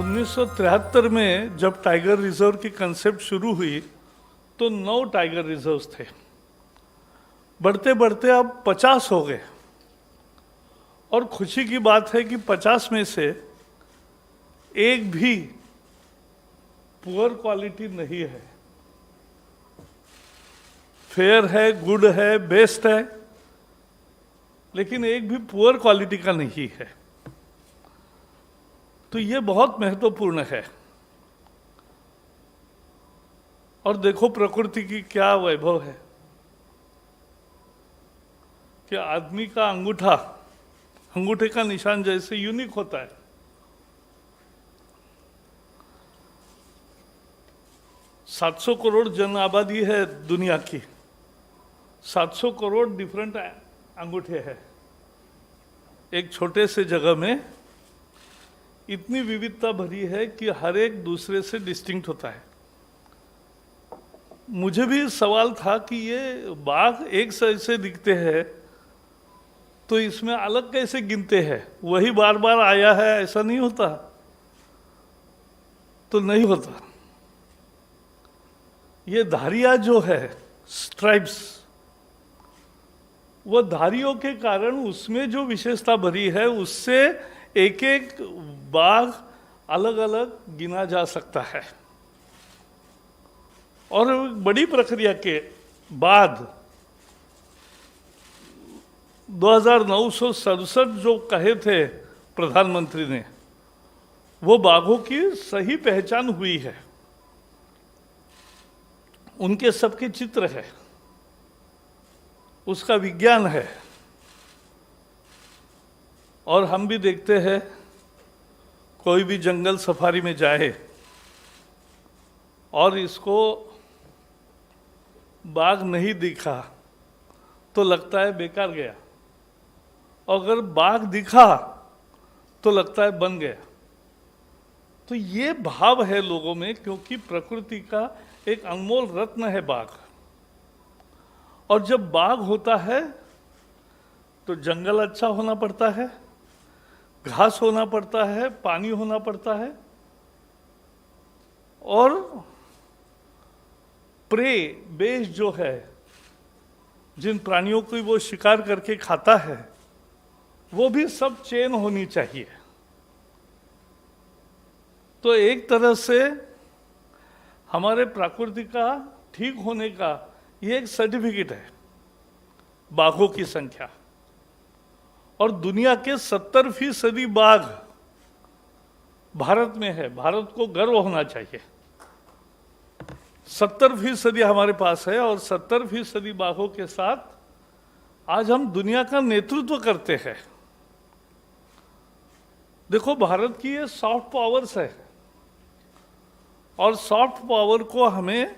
1973 में जब tiger reserve की कंसेप्ट शुरू हुई तो 9 टाइगर रिजर्व्स थे। बढ़ते बढ़ते अब 50 हो गए और खुशी की बात है कि 50 में से एक भी पुअर क्वालिटी नहीं है। फेयर है, गुड है, बेस्ट है, लेकिन एक भी पुअर क्वालिटी का नहीं है। तो ये बहुत महत्वपूर्ण है। और देखो प्रकृति की क्या वैभव है कि आदमी का अंगूठे का निशान जैसे यूनिक होता है। सात 700 करोड़ जन आबादी है दुनिया की, 700 करोड़ डिफरेंट अंगूठे हैं। एक छोटे से जगह में इतनी विविधता भरी है कि हर एक दूसरे से डिस्टिंक्ट होता है। मुझे भी सवाल था कि ये बाघ एक से दिखते हैं तो इसमें अलग कैसे गिनते हैं, वही बार बार आया है ऐसा नहीं होता। तो नहीं होता। ये धारियां जो है स्ट्राइप्स, वो धारियों के कारण उसमें जो विशेषता भरी है उससे एक एक बाघ अलग अलग गिना जा सकता है। और बड़ी प्रक्रिया के बाद 2967 जो कहे थे प्रधानमंत्री ने, वो बाघों की सही पहचान हुई है। उनके सबके चित्र है, उसका विज्ञान है। और हम भी देखते हैं, कोई भी जंगल सफारी में जाए और इसको बाघ नहीं दिखा तो लगता है बेकार गया, अगर बाघ दिखा तो लगता है बन गया। तो ये भाव है लोगों में, क्योंकि प्रकृति का एक अनमोल रत्न है बाघ। और जब बाघ होता है तो जंगल अच्छा होना पड़ता है, घास होना पड़ता है, पानी होना पड़ता है, और प्रे बेस जो है, जिन प्राणियों को वो शिकार करके खाता है, वो भी सब चेन होनी चाहिए। तो एक तरह से हमारे प्रकृति का ठीक होने का ये एक सर्टिफिकेट है, बाघों की संख्या। और दुनिया के 70% बाघ भारत में है। भारत को गर्व होना चाहिए। 70% हमारे पास है और 70% बाघों के साथ आज हम दुनिया का नेतृत्व करते हैं। देखो, भारत की ये सॉफ्ट पावर्स है और सॉफ्ट पावर को हमें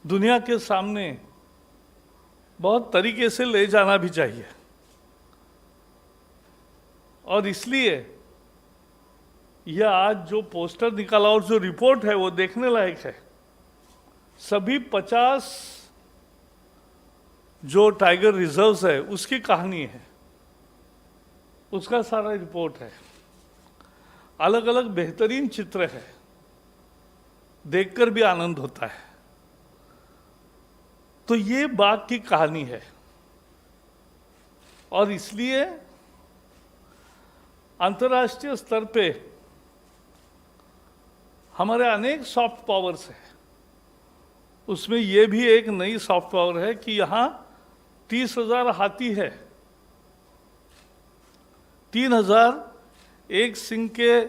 दुनिया के सामने बहुत तरीके से ले जाना भी चाहिए। और इसलिए यह आज जो पोस्टर निकाला और जो रिपोर्ट है वो देखने लायक है। सभी 50 जो टाइगर रिजर्व्स है उसकी कहानी है, उसका सारा रिपोर्ट है। अलग अलग बेहतरीन चित्र है, देखकर भी आनंद होता है। तो ये बाघ की कहानी है। और इसलिए अंतर्राष्ट्रीय स्तर पे हमारे अनेक सॉफ्ट पावर्स हैं। उसमें ये भी एक नई सॉफ्ट पावर है कि यहां 30,000 हाथी है, 3,000 एक सिंह के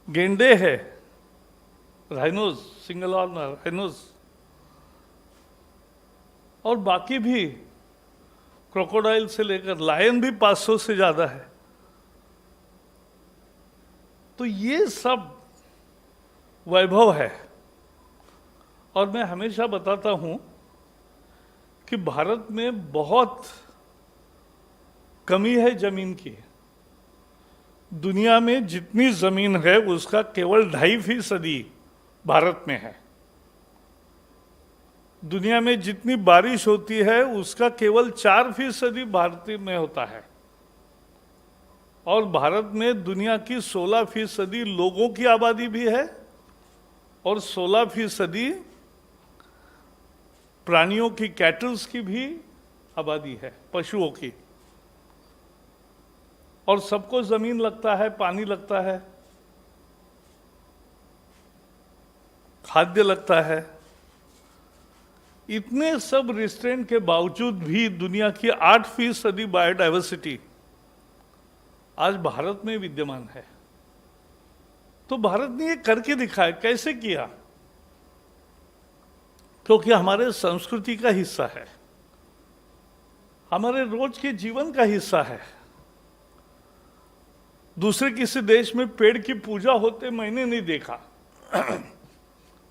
गेंडे है, राइनोज, सिंगल हॉर्न राइनोज, और बाकी भी क्रोकोडाइल से लेकर लायन भी 500 से ज्यादा है। तो ये सब वैभव है। और मैं हमेशा बताता हूं कि भारत में बहुत कमी है जमीन की। दुनिया में जितनी जमीन है उसका केवल 2.5% भारत में है। दुनिया में जितनी बारिश होती है उसका केवल 4% भारत में होता है। और भारत में दुनिया की 16% लोगों की आबादी भी है और 16% प्राणियों की, कैटल्स की भी आबादी है, पशुओं की। और सबको जमीन लगता है, पानी लगता है, खाद्य लगता है। इतने सब रिस्ट्रेंट के बावजूद भी दुनिया की 8% बायोडाइवर्सिटी आज भारत में विद्यमान है। तो भारत ने ये करके दिखाया। कैसे किया? क्योंकि हमारे संस्कृति का हिस्सा है, हमारे रोज के जीवन का हिस्सा है। दूसरे किसी देश में पेड़ की पूजा होते मैंने नहीं देखा।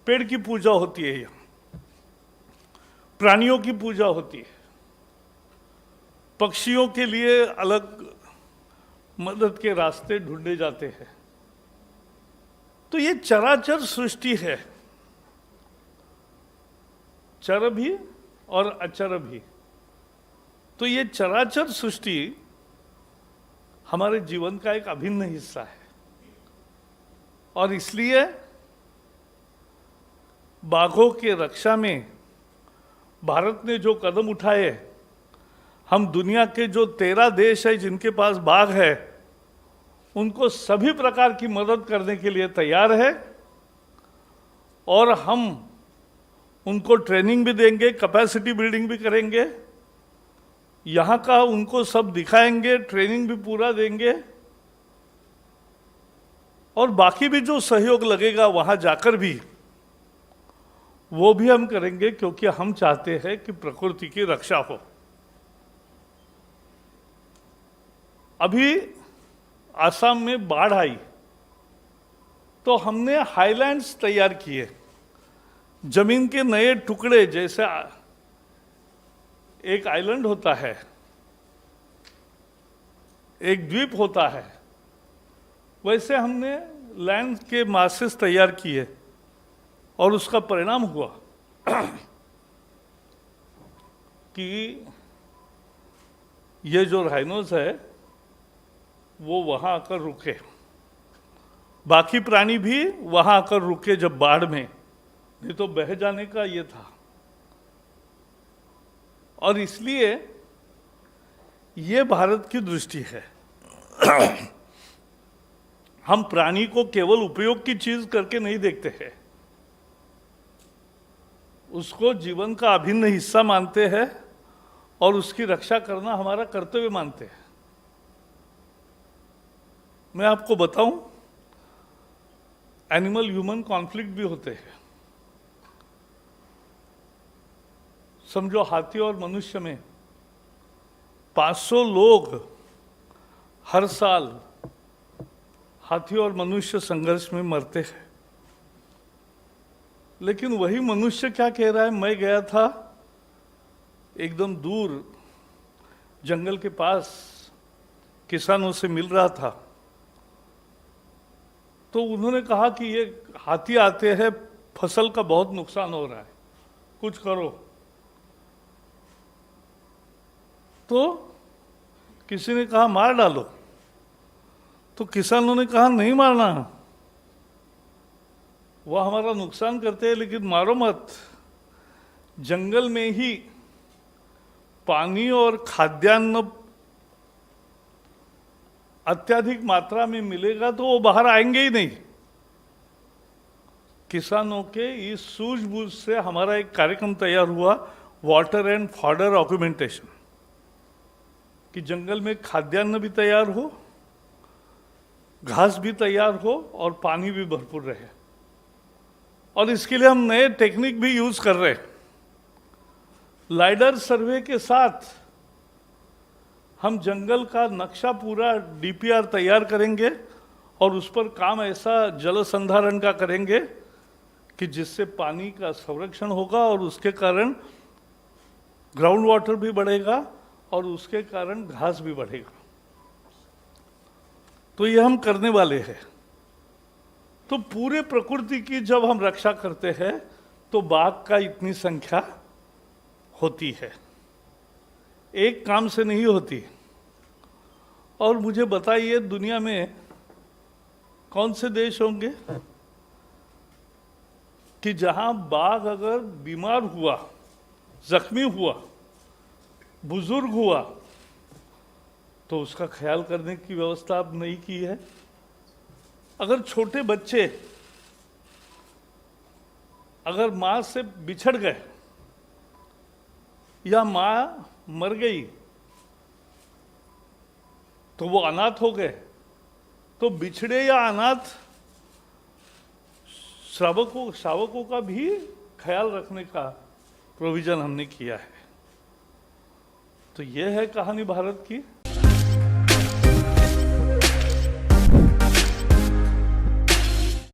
पेड़ की पूजा होती है, यहाँ प्राणियों की पूजा होती है, पक्षियों के लिए अलग मदद के रास्ते ढूंढे जाते हैं। तो ये चराचर सृष्टि है, चर भी और अचर भी। तो ये चराचर सृष्टि हमारे जीवन का एक अभिन्न हिस्सा है। और इसलिए बाघों के रक्षा में भारत ने जो कदम उठाए, हम दुनिया के जो 13 देश है जिनके पास बाघ है, उनको सभी प्रकार की मदद करने के लिए तैयार है। और हम उनको ट्रेनिंग भी देंगे, कैपेसिटी बिल्डिंग भी करेंगे, यहाँ का उनको सब दिखाएंगे, ट्रेनिंग भी पूरा देंगे। और बाकी भी जो सहयोग लगेगा वहाँ जाकर भी वो भी हम करेंगे, क्योंकि हम चाहते हैं कि प्रकृति की रक्षा हो। अभी आसाम में बाढ़ आई तो हमने हाईलैंड्स तैयार किए, जमीन के नए टुकड़े। जैसे एक आइलैंड होता है, एक द्वीप होता है, वैसे हमने लैंड के मासेस तैयार किए। और उसका परिणाम हुआ कि ये जो राइनोस है वो वहां आकर रुके, बाकी प्राणी भी वहां आकर रुके जब बाढ़ में, नहीं तो बह जाने का ये था। और इसलिए ये भारत की दृष्टि है। हम प्राणी को केवल उपयोग की चीज करके नहीं देखते हैं, उसको जीवन का अभिन्न हिस्सा मानते हैं और उसकी रक्षा करना हमारा कर्तव्य मानते हैं। मैं आपको बताऊं, एनिमल ह्यूमन कॉन्फ्लिक्ट भी होते हैं। समझो हाथी और मनुष्य में 500 लोग हर साल हाथी और मनुष्य संघर्ष में मरते हैं। लेकिन वही मनुष्य क्या कह रहा है? मैं गया था एकदम दूर जंगल के पास, किसानों से मिल रहा था, तो उन्होंने कहा कि ये हाथी आते हैं, फसल का बहुत नुकसान हो रहा है, कुछ करो। तो किसी ने कहा मार डालो, तो किसानों ने कहा नहीं मारना, वह हमारा नुकसान करते हैं, लेकिन मारो मत। जंगल में ही पानी और खाद्यान्न अत्यधिक मात्रा में मिलेगा तो वो बाहर आएंगे ही नहीं। किसानों के इस सूझबूझ से हमारा एक कार्यक्रम तैयार हुआ, वाटर एंड फॉडर ऑक्यूमेंटेशन, कि जंगल में खाद्यान्न भी तैयार हो, घास भी तैयार हो और पानी भी भरपूर रहे। और इसके लिए हम नए टेक्निक भी यूज कर रहे हैं। लाइडर सर्वे के साथ हम जंगल का नक्शा पूरा डीपीआर तैयार करेंगे और उस पर काम ऐसा जल संधारण का करेंगे कि जिससे पानी का संरक्षण होगा और उसके कारण ग्राउंड वाटर भी बढ़ेगा और उसके कारण घास भी बढ़ेगा। तो ये हम करने वाले हैं। तो पूरे प्रकृति की जब हम रक्षा करते हैं तो बाघ का इतनी संख्या होती है, एक काम से नहीं होती। और मुझे बताइए दुनिया में कौन से देश होंगे कि जहां बाघ अगर बीमार हुआ, जख्मी हुआ, बुजुर्ग हुआ, तो उसका ख्याल करने की व्यवस्था अब नहीं की है। अगर छोटे बच्चे अगर मां से बिछड़ गए या मां मर गई तो वो अनाथ हो गए, तो बिछड़े या अनाथ शावकों का भी ख्याल रखने का प्रोविजन हमने किया है। तो यह है कहानी भारत की।